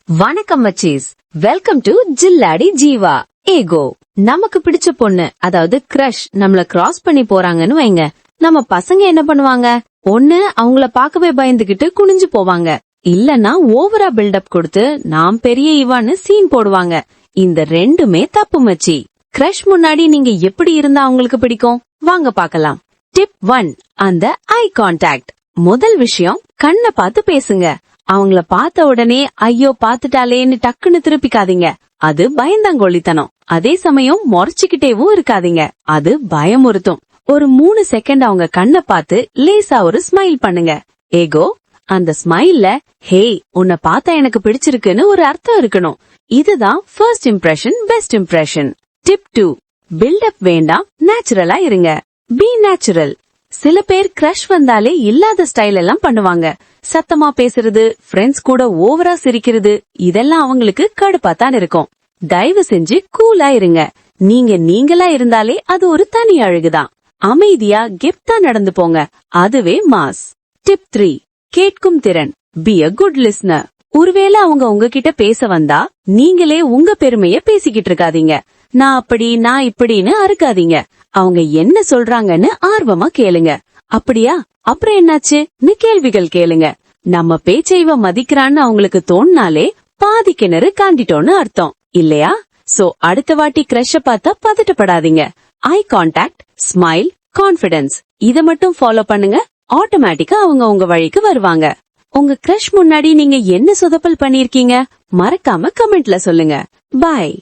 வணக்கம் மச்சீஸ், welcome to ஜில்லாடி Jeeva. ஏகோ, நமக்கு பிடிச்ச பொண்ணு அதாவது கிரஷ் நம்மள கிராஸ் பண்ணி போறாங்கன்னு வைங்க. நம்ம பசங்க என்ன பண்ணுவாங்க? ஒண்ணு அவங்கள பாக்கவே பயந்துகிட்டு குனிஞ்சு போவாங்க, இல்லன்னா ஓவரா பில்டப் கொடுத்து நாம் பெரிய இவான்னு சீன் போடுவாங்க. இந்த ரெண்டுமே தப்பு மச்சி. கிரஷ் முன்னாடி நீங்க எப்படி இருந்தா அவங்களுக்கு பிடிக்கும்? வாங்க பாக்கலாம். டிப் 1, அந்த ஐ கான்டாக்ட். முதல் விஷயம், கண்ணை பார்த்து பேசுங்க. அவங்கள பார்த்த உடனே ஐயோ பாத்துட்டாலேன்னு டக்குன்னு திருப்பிக்காதீங்க, அது பயந்தாங்கொள்ளித்தனம். அதே சமயம் முறைச்சுக்கிட்டேவும் இருக்காதீங்க, அது பயமுறுத்தும். ஒரு 3 செகண்ட் அவங்க கண்ணை பார்த்து லேசா ஒரு ஸ்மைல் பண்ணுங்க. ஏகோ, அந்த ஸ்மைல்ல ஹே உன்னை பார்த்தா எனக்கு பிடிச்சிருக்குன்னு ஒரு அர்த்தம் இருக்கணும். இதுதான் first impression, best impression. Tip 2, buildup வேண்டாம், நேச்சுரலா இருங்க. Be natural. சில பேர் கிரஷ் வந்தாலே இல்லாத ஸ்டைல் எல்லாம் பண்ணுவாங்க. சத்தமா பேசுறது, ஃப்ரெண்ட்ஸ் கூட ஓவரா சிரிக்கிறது, இதெல்லாம் அவங்களுக்கு கடுப்பாத்தான் இருக்கும். தயவு செஞ்சு கூலா இருங்க. நீங்களா இருந்தாலே அது ஒரு தனி அழகுதான். அமைதியா கெப்தா நடந்து போங்க, அதுவே மாஸ். டிப் 3, கேட்கும் திறன். Be a good listener. ஒருவேளை அவங்க உங்ககிட்ட பேச வந்தா நீங்களே உங்க பெருமைய பேசிக்கிட்டு இருக்காதீங்க. நான் அப்படி நான் இப்படின்னு அறுக்காதீங்க. அவங்க என்ன சொல்றாங்கன்னு ஆர்வமா கேளுங்க. அப்படியா, அப்புறம் என்னாச்சுன்னு கேள்விகள் கேளுங்க. நம்ம பேச்சை இவ மதிக்கிறான்னு அவங்களுக்கு தோணினாலே பாதி கிணறு காண்டிட்டோன்னு அர்த்தம் இல்லையா? சோ அடுத்த வாட்டி கிரஷ பார்த்தா பதட்டப்படாதீங்க. ஐ கான்டாக்ட், ஸ்மைல், கான்பிடன்ஸ், இத மட்டும் ஃபாலோ பண்ணுங்க. ஆட்டோமேட்டிக்கா அவங்க உங்க வழிக்கு வருவாங்க. உங்க கிரஷ் முன்னாடி நீங்க என்ன சொதப்பல் பண்ணிருக்கீங்க? மறக்காம கமெண்ட்ல சொல்லுங்க. பாய்.